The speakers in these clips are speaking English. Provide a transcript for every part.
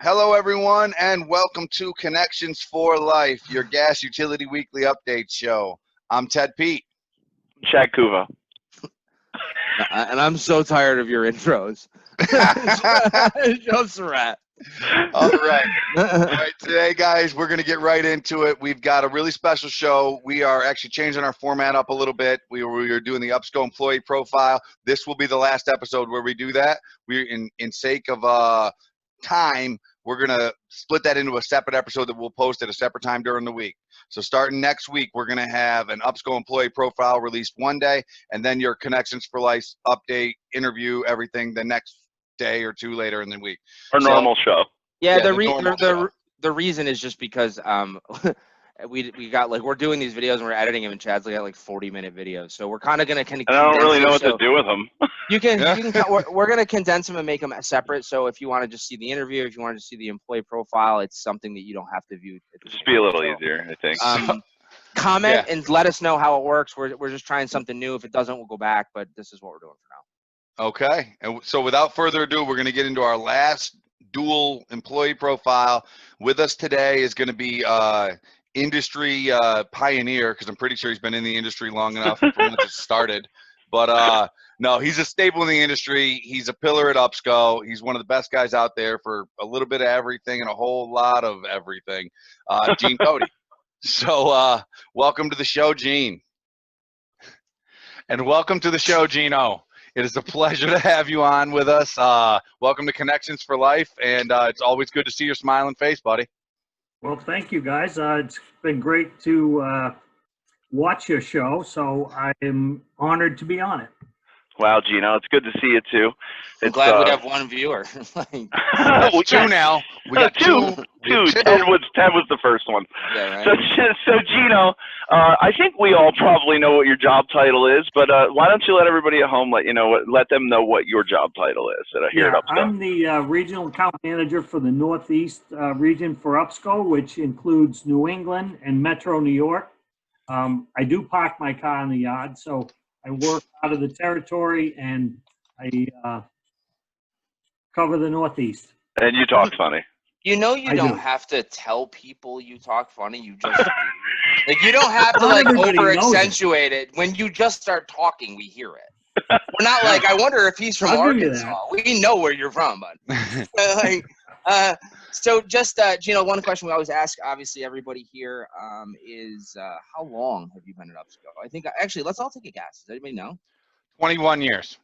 Hello, everyone, and welcome to Connections for Life, your gas utility weekly update show. I'm tpeet. Cuvo. And I'm so tired of your intros. Serrett. All right. Today, guys, we're going to get right into it. We've got a really special show. We are actually changing our format up a little bit. We are doing the UPSCO employee profile. This will be the last episode where we do that. In sake of time, we're going to split that into a separate episode that we'll post at a separate time during the week. So starting next week, we're going to have an UPSCO employee profile released one day, and then your Connections for Life update, interview, everything the next day or two later in the week. Our normal show. Yeah, the reason is just because we got we're doing these videos and we're editing them, and Chad's got 40-minute videos, so we're kind of gonna I don't really know what to do with them. We're gonna condense them and make them separate. So if you want to just see the interview, if you want to see the employee profile, it's something that you don't have to view. Just be a little easier, I think. Comment and let us know how it works. We're just trying something new. If it doesn't, we'll go back. But this is what we're doing for now. Okay, and so without further ado, we're going to get into our last dual employee profile. With us today is going to be industry pioneer, because I'm pretty sure he's been in the industry long enough from when it started. But no, he's a staple in the industry. He's a pillar at UPSCO. He's one of the best guys out there for a little bit of everything and a whole lot of everything. Cote. So welcome to the show, Gene. And welcome to the show, Gino. It is a pleasure to have you on with us. Welcome to Connections for Life, and it's always good to see your smiling face, buddy. Well, thank you, guys. It's been great to watch your show, so I am honored to be on it. Wow, Gino, it's good to see you too. I'm glad we have one viewer. Two now. We got two. Ted was the first one. Yeah, right. So Gino, I think we all probably know what your job title is, but why don't you let everybody at home let them know what your job title is here at UPSCO? I'm the regional account manager for the Northeast region for UPSCO, which includes New England and Metro New York. I do park my car in the yard, so I work out of the territory, and I cover the Northeast. And you talk funny. You don't have to tell people you talk funny. You just do. You don't have to over accentuate it. When you just start talking, we hear it. We're not I wonder if he's from Arkansas. We know where you're from, bud. So just, Gino, one question we always ask, obviously, everybody here is how long have you been at UPSCO? I think, actually, let's all take a guess. Does anybody know? 21 years.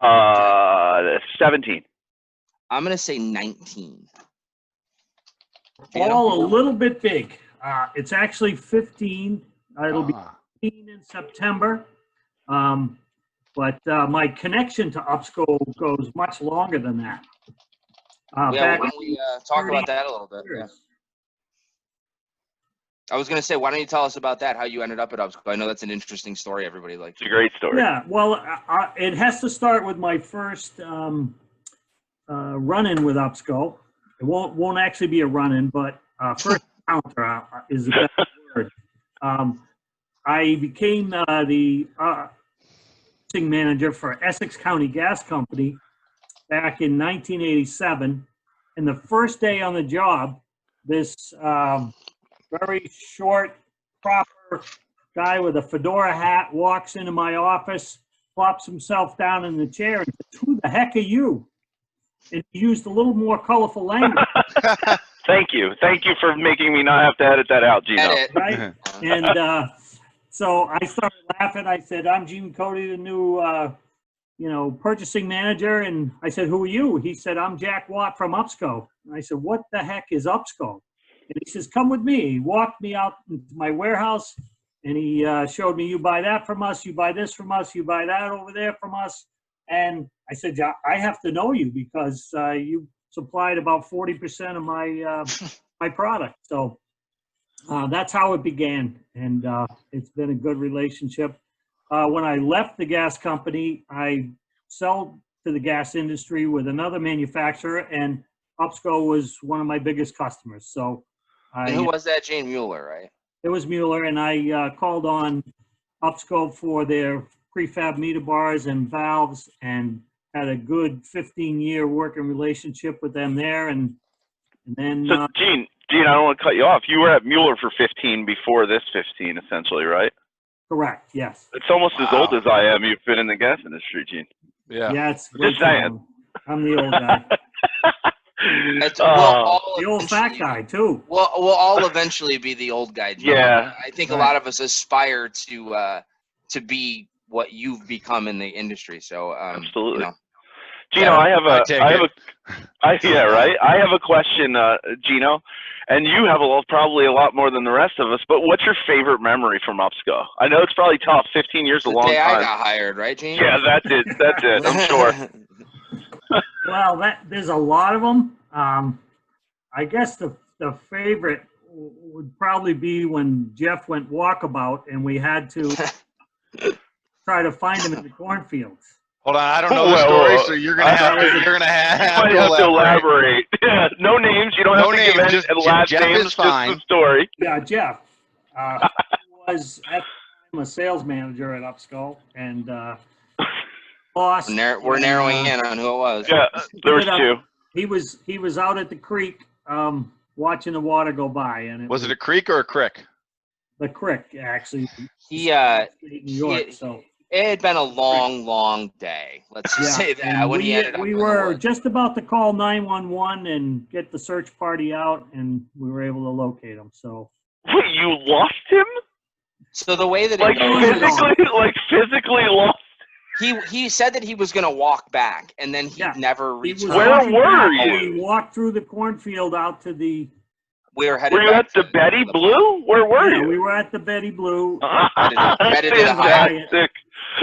17. I'm going to say 19. All a little bit big. It's actually 15. It'll be 15 in September. But my connection to UPSCO goes much longer than that. Why don't we talk about that a little bit? Yeah. I was going to say, why don't you tell us about that, how you ended up at UPSCO? I know that's an interesting story. Everybody likes it. It's a great story. Yeah, well, it has to start with my first run-in with UPSCO. It won't actually be a run-in, but first encounter is the best word. I became the manager for Essex County Gas Company back in 1987, and the first day on the job, this very short, proper guy with a fedora hat walks into my office, plops himself down in the chair, and says, "Who the heck are you?" And he used a little more colorful language. Thank you for making me not have to edit that out, Gino. Right? And so I started laughing. I said, "I'm Gene Cote, the new purchasing manager." And I said, "Who are you?" He said, "I'm Jack Watt from UPSCO." And I said, "What the heck is UPSCO?" And he says, "Come with me." He walked me out into my warehouse, and he showed me, "You buy that from us, you buy this from us, you buy that over there from us." And I said, "I have to know you because you supplied about 40% of my my product." So that's how it began, and it's been a good relationship. When I left the gas company, I sold to the gas industry with another manufacturer, and UPSCO was one of my biggest customers. So, who was that? Jane Mueller, right? It was Mueller, and I called on UPSCO for their prefab meter bars and valves, and had a good 15-year working relationship with them there. And And then, So, Gene, I don't want to cut you off. You were at Mueller for 15 before this 15, essentially, right? correct, yes. It's almost as old as I am. You've been in the gas industry, Gene. Yeah, it's Just saying. I'm the old guy. The old fat guy, too. We'll all eventually be the old guy, Gene. Yeah. I think a lot of us aspire to be what you've become in the industry. So, absolutely. You know. Gino, I have a question, Gino, and you have probably a lot more than the rest of us, but what's your favorite memory from UPSCO? I know it's probably tough. 15 years is a long time. The day I got hired, right, Gene? Yeah, that's it. I'm sure. Well, there's a lot of them. I guess the favorite would probably be when Jeff went walkabout and we had to try to find him in the cornfields. Hold on, I don't know the story, so you're gonna have to elaborate. Yeah, no names. You don't have to give any last Jeff names. Is fine. Just the story. Yeah, Jeff was at the time a sales manager at UPSCO, and boss. We're narrowing in on who it was. Yeah, there was two. He was out at the creek watching the water go by, and was it a creek or a crick? The creek, actually. New York, so. It had been a long day. Let's just say that. When he ended up we were just about to call 911 and get the search party out, and we were able to locate him. So. Wait, you lost him? So the way that physically lost. He said that he was going to walk back, and then he never reached. Where were you? We walked through the cornfield out to the. We were headed. Were you at the Betty Blue? Where were you? We were at the Betty Blue. Headed to the Hyatt.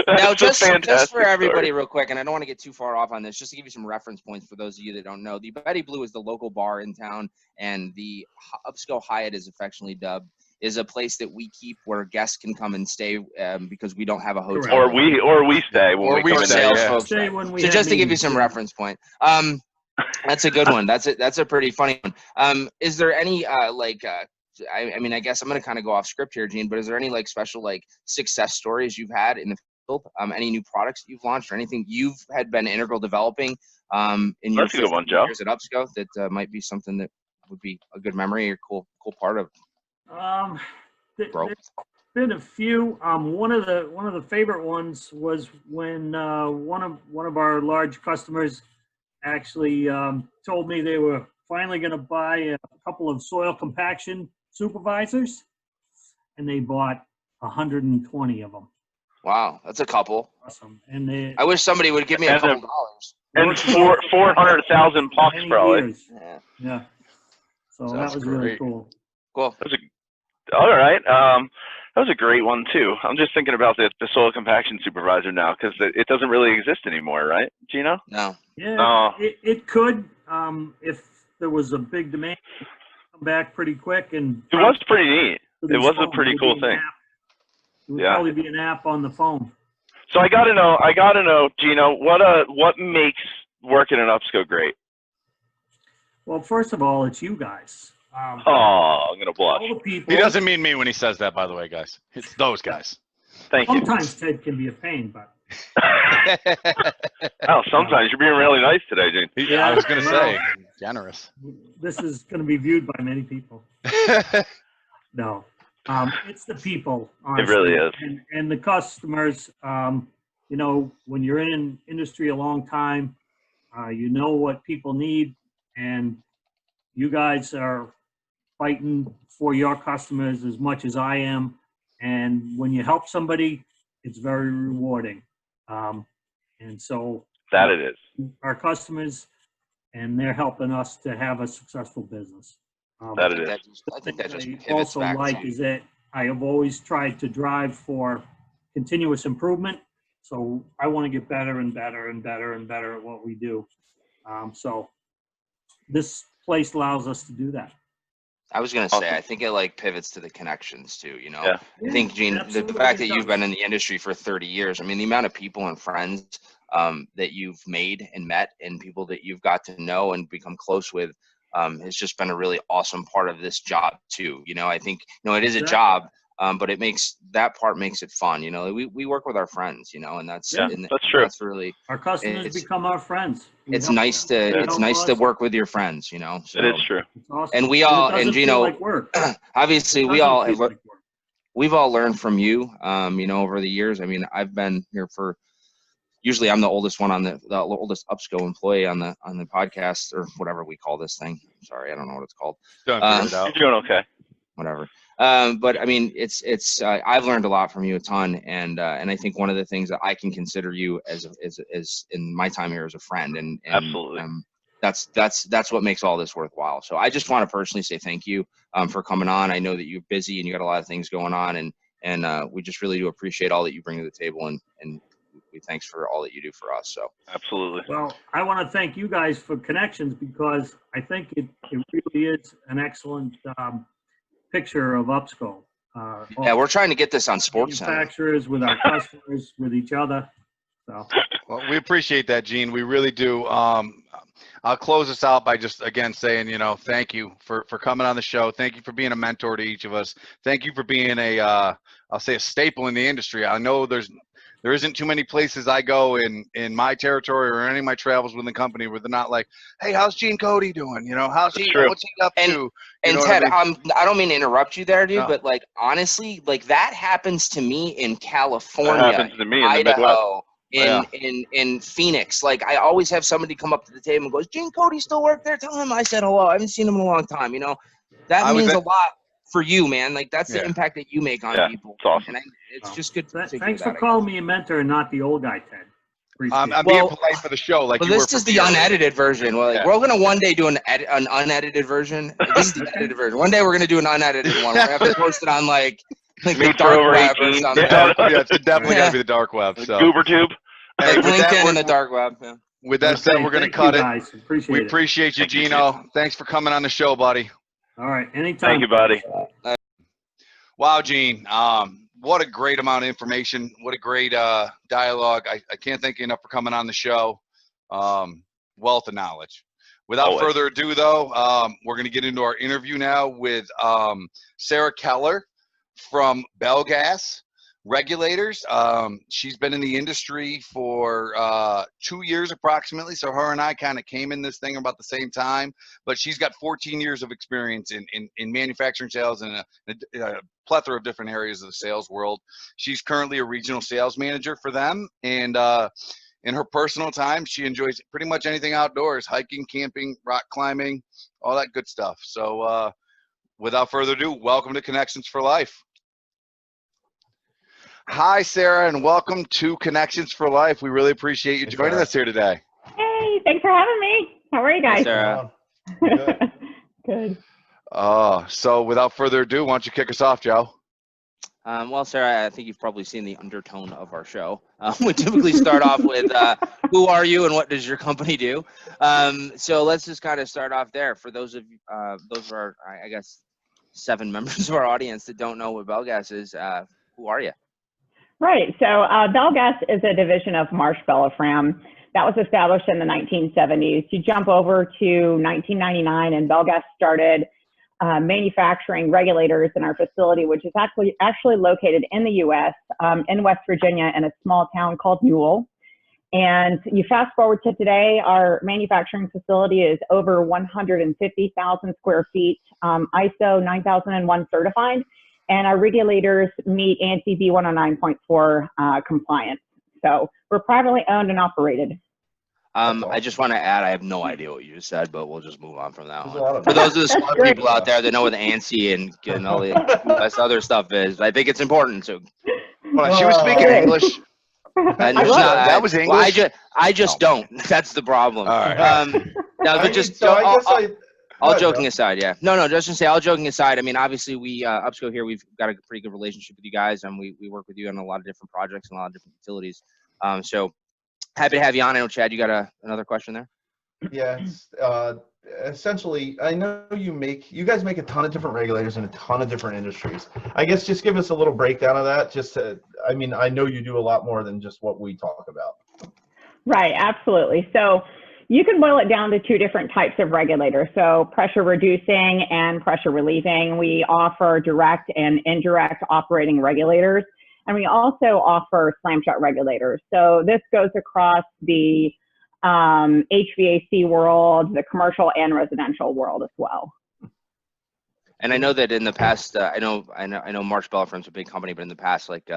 Now, just for everybody story. real quick, and I don't want to get too far off on this, just to give you some reference points for those of you that don't know, the Betty Blue is the local bar in town, and the UPSCO Hyatt is affectionately dubbed, is a place that we keep where guests can come and stay because we don't have a hotel. Or we stay when we come sales in. folks. So just to give you some reference point. That's a good one. That's a pretty funny one. Is there any I mean, I guess I'm going to kind of go off script here, Gene, but is there any special success stories you've had in the field? Any new products that you've launched or anything you've had been integral developing in your years at UPSCO that might be something that would be a good memory or cool part of? There's been a few. One of the favorite ones was when one of our large customers actually told me they were finally going to buy a couple of soil compaction supervisors, and they bought 120 of them. Wow, that's a couple. Awesome. And I wish somebody would give me a couple dollars. And 400,000 bucks probably. Yeah. So that was really cool. Cool. All right. That was a great one too. I'm just thinking about the soil compaction supervisor now because it doesn't really exist anymore, right, Gino? No. Yeah. It could if there was a big demand. Come back pretty quick, and it was pretty neat. It was a pretty cool thing. It would probably be an app on the phone. So I gotta know, Gino, what makes working at UPSCO great? Well, first of all, it's you guys. I'm gonna blush. He doesn't mean me when he says that, by the way, guys. It's those guys. Thank you. Sometimes Ted can be a pain, but. Sometimes you're being really nice today, Gene. Yeah, I was gonna say generous. This is gonna be viewed by many people. No, it's the people. Honestly. It really is. And the customers. When you're in an industry a long time, you know what people need, and you guys are fighting for your customers as much as I am. And when you help somebody, it's very rewarding. And so that it is. Our customers, and they're helping us to have a successful business. That it is. I think that just pivots also back like is that I have always tried to drive for continuous improvement. So I want to get better and better and better and better at what we do. So this place allows us to do that. I was going to say, I think it pivots to the connections too, Yeah. I think, Gene, the fact that you've been in the industry for 30 years, I mean, the amount of people and friends that you've made and met and people that you've got to know and become close with has just been a really awesome part of this job too. I think, it is a job, But that part makes it fun. You know, we work with our friends, you know, and that's that's true. That's really our customers become our friends. It's nice to work with your friends, you know. So. It is true. It's awesome. And we all, and you know, like work. Obviously we all have, we've all learned from you, you know, over the years. I mean, I've been here for, usually I'm the oldest one on the oldest UPSCO employee on the podcast, or whatever we call this thing. Sorry, I don't know what it's called. Don't figure it out. You're doing okay. Whatever. But I mean, it's I've learned a lot from you, a ton, and I think one of the things that I can consider you as in my time here as a friend, and absolutely. That's what makes all this worthwhile. So I just want to personally say thank you for coming on. I know that you're busy and you got a lot of things going on, and we just really do appreciate all that you bring to the table, and we thanks for all that you do for us. So absolutely. Well, I want to thank you guys for connections, because I think it really is an excellent picture of UPSCO. Yeah, we're trying to get this on Sports manufacturers, with our customers, with each other. So. Well, we appreciate that, Gene. We really do. I'll close this out by just again saying, you know, thank you for coming on the show. Thank you for being a mentor to each of us. Thank you for being I'll say a staple in the industry. I know there isn't too many places I go in my territory or any of my travels within the company where they're not like, hey, how's Gene Cote doing? You know, what's he up to? And Ted, I don't mean to interrupt you there, dude, No. but like, honestly, like that happens to me in California, that happens to me Idaho, in the in Phoenix. Like, I always have somebody come up to the table and goes, Gene Cote still work there? Tell him I said hello. I haven't seen him in a long time. You know, that means a lot for you, man. Like, that's the impact that you make on people. It's awesome. And it's just good to Thanks for calling me a mentor and not the old guy, Ted. I'm being polite for the show. Like, this is the unedited version. Well, like, we're gonna one day do an unedited version. This is the edited version. One day we're gonna do an unedited one. We're gonna have to post it on like the dark web or something. It's definitely gotta be the dark web. So GooberTube. Like LinkedIn and the dark web. Yeah. With that said, we're gonna cut it. Guys. We appreciate you, Gino. Thanks for coming on the show, buddy. All right, anytime. Thank you, buddy. Wow, Gene. What a great amount of information. What a great dialogue. I can't thank you enough for coming on the show. Wealth of knowledge. Without further ado, though, we're going to get into our interview now with Sarah Keller from Belgas Regulators. She's been in the industry for 2 years approximately. So her and I kind of came in this thing about the same time, but she's got 14 years of experience in manufacturing sales and a plethora of different areas of the sales world. She's currently a regional sales manager for them. And in her personal time, she enjoys pretty much anything outdoors: hiking, camping, rock climbing, all that good stuff. So without further ado, welcome to Connections for Life. Hi, Sarah, and welcome to Connections for Life. We really appreciate you joining us here today. Hey, thanks for having me. How are you guys? Hey, Sarah. Good. Good. So without further ado, why don't you kick us off, Joe? Well, Sarah, I think you've probably seen the undertone of our show. We typically start off with who are you and what does your company do? So let's just kind of start off there. For those of our, I guess, 7 members of our audience that don't know what Belgas is, who are you? Right. So Belgas is a division of Marsh Bellafram that was established in the 1970s. You jump over to 1999, and Belgas started manufacturing regulators in our facility, which is actually located in the U.S. In West Virginia in a small town called Newell. And you fast forward to today, our manufacturing facility is over 150,000 square feet, ISO 9001 certified, and our regulators meet ANSI B109.4 compliance. So we're privately owned and operated. I just want to add, I have no idea what you just said, but we'll just move on from that one. For those of the smart people out there that know what the ANSI and all the other stuff is, I think it's important. So, well, she was speaking English. That was English. Well, I just don't. That's the problem. All right. No, but just all joking aside, yeah. No, just to say, all joking aside, I mean, obviously we UPSCO here, we've got a pretty good relationship with you guys, and we work with you on a lot of different projects and a lot of different utilities. So happy to have you on. I know, Chad, you got another question there? Yeah, essentially, I know you guys make a ton of different regulators in a ton of different industries. I guess just give us a little breakdown of that. I mean, I know you do a lot more than just what we talk about. Right, absolutely. So, You can boil it down to two different types of regulators. So pressure reducing and pressure relieving. We offer direct and indirect operating regulators. And we also offer slam shut regulators. So this goes across the HVAC world, the commercial and residential world as well. And I know that in the past, I know Marsh Bella Firm's a big company, but in the past, like,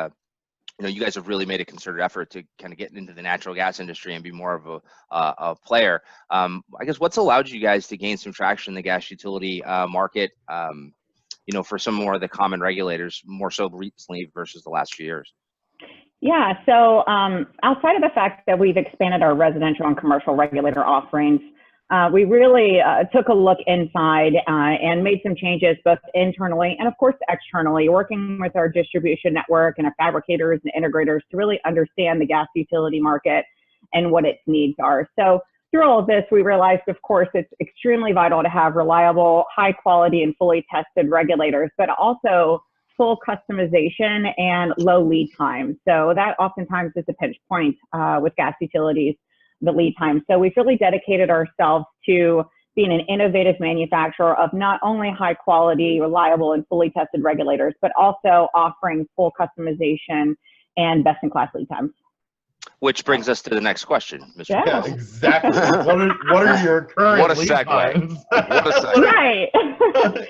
you guys have really made a concerted effort to kind of get into the natural gas industry and be more of a player. I guess what's allowed you guys to gain some traction in the gas utility market, for some more of the common regulators, more so recently versus the last few years? Yeah, so outside of the fact that we've expanded our residential and commercial regulator offerings, we really took a look inside and made some changes both internally and of course externally, working with our distribution network and our fabricators and integrators to really understand the gas utility market and what its needs are. So through all of this, we realized, of course, it's extremely vital to have reliable, high quality and fully tested regulators, but also full customization and low lead time. So that oftentimes is a pinch point with gas utilities, the lead time. So we've really dedicated ourselves to being an innovative manufacturer of not only high quality, reliable, and fully tested regulators, but also offering full customization and best in class lead times. Which brings us to the next question, Mr. Yeah. Yeah, exactly. What are your current What a lead segue. times? What a segue. Right.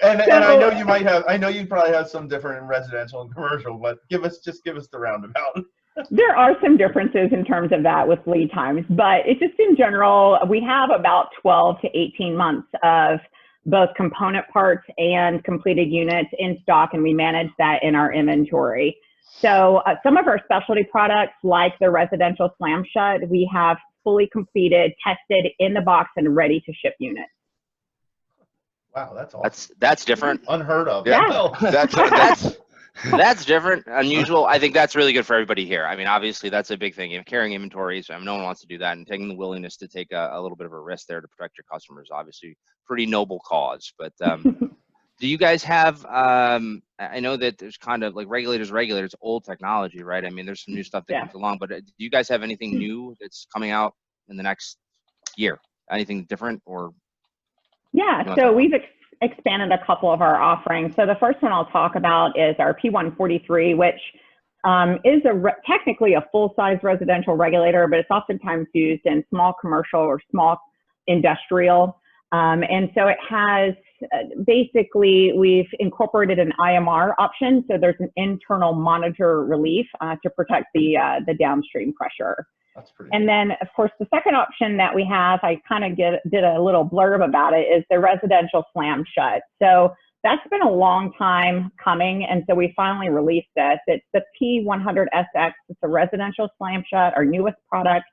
and I know you might have. I know you probably have some different in residential and commercial, but give us the roundabout. There are some differences in terms of that with lead times, but it's just in general, we have about 12 to 18 months of both component parts and completed units in stock, and we manage that in our inventory. So some of our specialty products, like the residential slam shut, we have fully completed, tested in the box, and ready to ship units. Wow, that's awesome. That's different. Unheard of. Yeah. That's different, unusual. I think that's really good for everybody here. I mean, obviously, that's a big thing. Carrying inventories, no one wants to do that, and taking the willingness to take a little bit of a risk there to protect your customers, obviously, pretty noble cause. But do you guys have? I know that there's kind of like regulators, old technology, right? I mean, there's some new stuff that comes along, but do you guys have anything new that's coming out in the next year? Anything different or? Yeah, so we've expanded a couple of our offerings. So the first one I'll talk about is our P143, which is technically a full-size residential regulator, but it's oftentimes used in small commercial or small industrial. And so it has, basically, we've incorporated an IMR option. So there's an internal monitor relief to protect the downstream pressure. That's pretty and then, of course, the second option that we have, I kind of did a little blurb about it, is the residential slam shut. So that's been a long time coming, and so we finally released this. It's the P100SX. It's a residential slam shut, our newest product,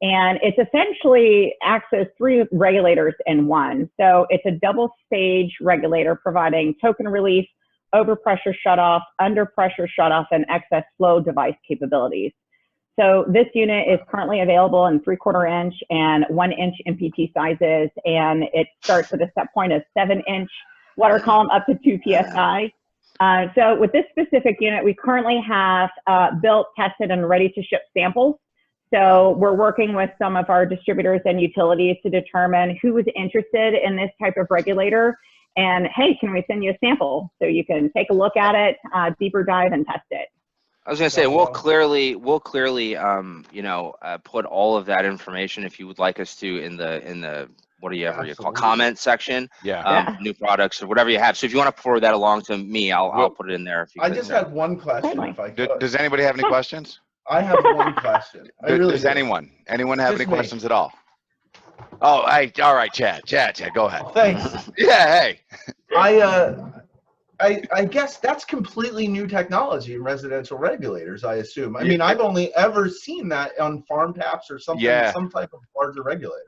and it's essentially acts as 3 regulators in one. So it's a double stage regulator providing token relief, overpressure shutoff, underpressure shutoff, and excess flow device capabilities. So this unit is currently available in 3/4 inch and 1 inch MPT sizes, and it starts with a set point of 7 inch water column up to 2 PSI. So with this specific unit, we currently have built, tested, and ready to ship samples. So we're working with some of our distributors and utilities to determine who is interested in this type of regulator. And hey, can we send you a sample so you can take a look at it, deeper dive, and test it? I was going to say, we'll clearly, put all of that information, if you would like us to, in the whatever you call comment section. New products or whatever you have. So if you want to forward that along to me, I'll put it in there. If you I just had one question, if I could. Does anybody have any questions? I have one question. Does anyone have any questions at all? Oh, all right, Chad, go ahead. Thanks. Yeah, hey. I guess that's completely new technology in residential regulators, I assume. I mean, I've only ever seen that on farm taps or something, some type of larger regulators.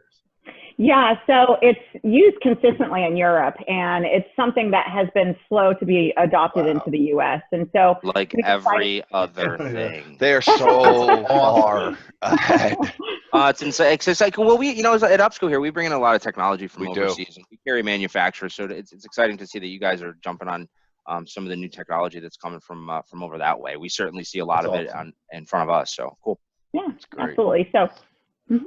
Yeah, so it's used consistently in Europe, and it's something that has been slow to be adopted into the U.S. And so, like every other thing, they are so far ahead. It's like, well, at UPSCO here, we bring in a lot of technology from overseas, and we carry manufacturers. So it's exciting to see that you guys are jumping on some of the new technology that's coming from over that way. We certainly see a lot of it in front of us. So cool. Yeah, absolutely. So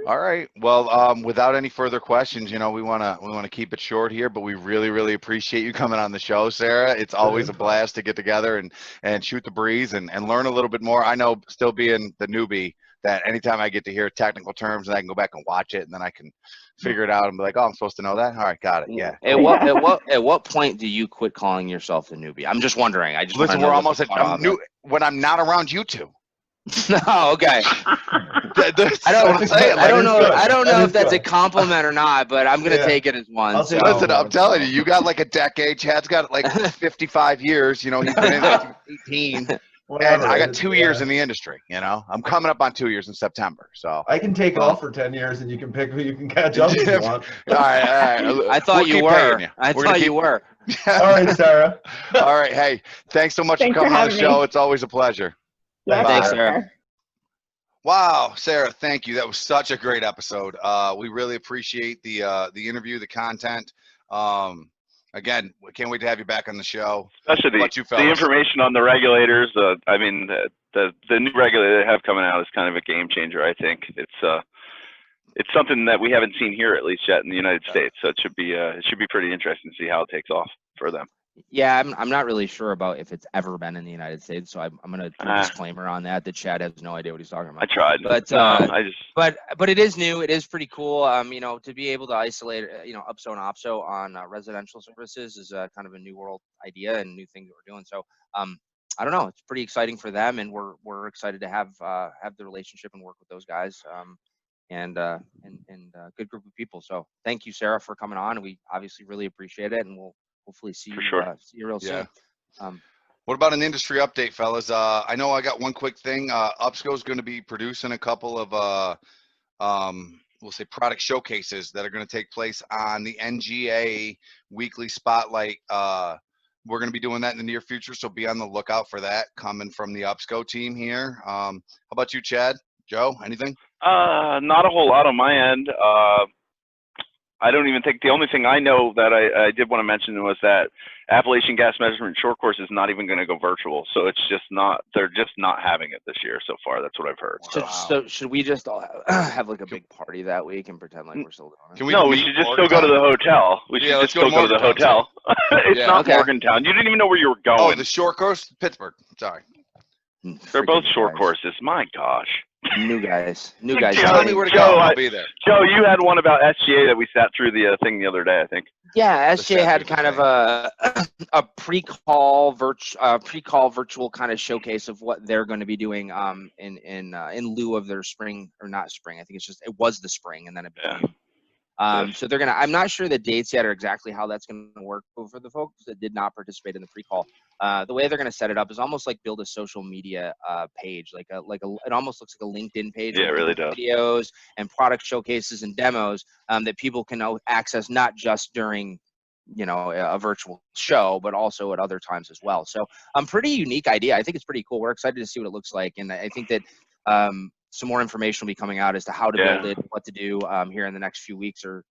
All right. Well, without any further questions, we wanna keep it short here, but we really appreciate you coming on the show, Sarah. It's always a blast to get together and shoot the breeze and learn a little bit more. I know, still being the newbie, that anytime I get to hear technical terms and I can go back and watch it and then I can figure it out and be like, oh, I'm supposed to know that. All right, got it. Yeah. At what point do you quit calling yourself a newbie? I'm just wondering. Listen, we're almost at when I'm not around you two. No, okay. I don't know if that's a compliment or not, but I'm gonna take it as one. So. Listen, I'm telling you, you got like a decade. Chad's got like 55 years. He's been in it 18, and I got 2 years in the industry. I'm coming up on 2 years in September. So I can take off for 10 years, and you can pick who you can catch up if you want. All right. I thought you were. I thought you were. All right, Sarah. All right. Hey, thanks so much for coming on the show. It's always a pleasure. Yeah, thanks, Sarah. Wow, Sarah, thank you. That was such a great episode. We really appreciate the interview, the content. Again, we can't wait to have you back on the show. Especially the information on the regulators. The new regulator they have coming out is kind of a game changer. I think it's something that we haven't seen here, at least yet, in the United States. So it should be pretty interesting to see how it takes off for them. Yeah, I'm not really sure about if it's ever been in the United States, so I'm going to do a disclaimer on that Chad has no idea what he's talking about. I tried, but it is new. It is pretty cool. To be able to isolate, UPSCO and OPSO on residential services is kind of a new world idea and new thing that we're doing. So I don't know, it's pretty exciting for them, and we're excited to have the relationship and work with those guys. And good group of people. So thank you, Sarah, for coming on. We obviously really appreciate it, and we'll hopefully see you real soon. What about an industry update, fellas? I know I got one quick thing. UPSCO is going to be producing a couple of, we'll say, product showcases that are going to take place on the NGA Weekly Spotlight. We're going to be doing that in the near future, so be on the lookout for that coming from the UPSCO team here. How about you, Chad? Joe, anything? Not a whole lot on my end. I don't even think, the only thing I know that I did want to mention was that Appalachian Gas Measurement Short Course is not even going to go virtual. So it's just not, they're just not having it this year so far. That's what I've heard. So should we just all have like a big party that week and pretend like we're still doing it? We should just still go to the hotel. We should just still go to the hotel. It's not Morgantown. You didn't even know where you were going. Oh, the Short Course? Pittsburgh. Sorry. They're both short courses. My gosh. New guys. Tell me where to go. I'll be there. Joe, you had one about SGA that we sat through the thing the other day, I think. Yeah, SGA had kind of a pre-call virtual kind of showcase of what they're going to be doing in lieu of their spring, or not spring. I think it was the spring, and then it became. So they're I'm not sure the dates yet or exactly how that's going to work for the folks that did not participate in the pre-call. The way they're going to set it up is almost like build a social media page, it almost looks like a LinkedIn page. Yeah, it really does. Videos and product showcases and demos that people can access not just during a virtual show, but also at other times as well. So pretty unique idea. I think it's pretty cool. We're excited to see what it looks like, and I think that some more information will be coming out as to how to build it, what to do here in the next few weeks or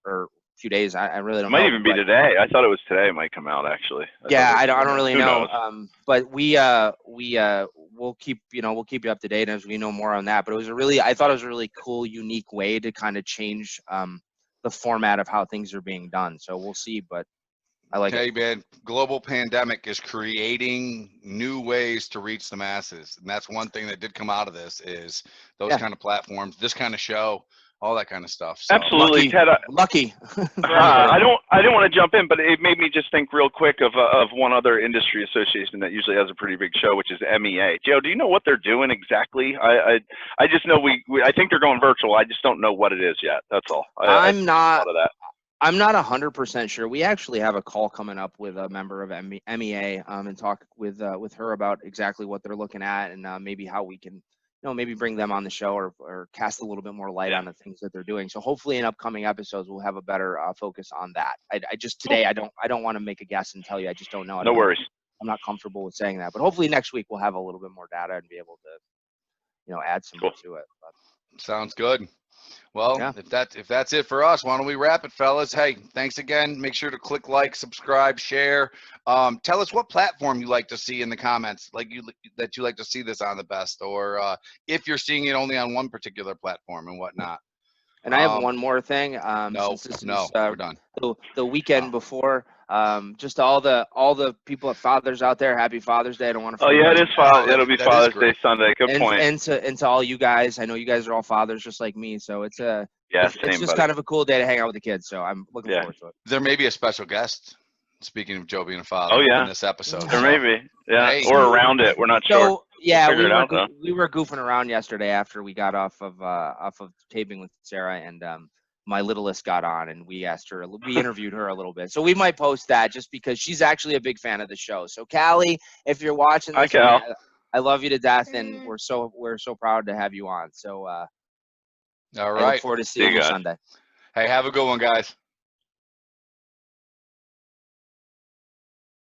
few days. I really don't know. It might even be today. I thought it was today. It might come out actually. I don't really know. But we'll keep you up to date as we know more on that. But I thought it was a really cool, unique way to kind of change the format of how things are being done. So we'll see. But I like it. Hey man, global pandemic is creating new ways to reach the masses, and that's one thing that did come out of this is those kind of platforms, this kind of show, all that kind of stuff. So. Absolutely, Ted. Lucky. I didn't want to jump in, but it made me just think real quick of one other industry association that usually has a pretty big show, which is MEA. Joe, do you know what they're doing exactly? I just know I think they're going virtual. I just don't know what it is yet. That's all. I'm not 100% sure. We actually have a call coming up with a member of MEA and talk with her about exactly what they're looking at and maybe how we can maybe bring them on the show or cast a little bit more light on the things that they're doing. So hopefully in upcoming episodes we'll have a better focus on that. I just today I don't want to make a guess and tell you. I just don't know. No worries. I'm not comfortable with saying that, but hopefully next week we'll have a little bit more data and be able to add some more to it. But. Sounds good. Well, if that's it for us, why don't we wrap it, fellas? Hey, thanks again. Make sure to click like, subscribe, share. Tell us what platform you like to see in the comments, that you like to see this on the best, or if you're seeing it only on one particular platform and whatnot. And I have one more thing. No, Since this no, is we're done. the weekend before, just all the people at fathers out there, happy Father's Day. I don't want to. Oh yeah, it is Father's. Oh, It'll be that is Father's Day great. Sunday. Good point. And to all you guys, I know you guys are all fathers just like me, so it's Yeah, it's same, just buddy. kind of a cool day to hang out with the kids. So I'm looking forward to it. There may be a special guest. Speaking of Joe being a father, Oh, yeah. in this episode, There may be, yeah, Hey. or around it. We're not sure. So yeah, We'll figure it out, though. we were goofing around yesterday after we got off of taping with Sarah, and my littlest got on, and we interviewed her a little bit. So we might post that just because she's actually a big fan of the show. So Callie, if you're watching this, Hi, Cal. I love you to death, and we're so proud to have you on. So all I look right. forward to seeing you Sunday. Hey, have a good one, guys.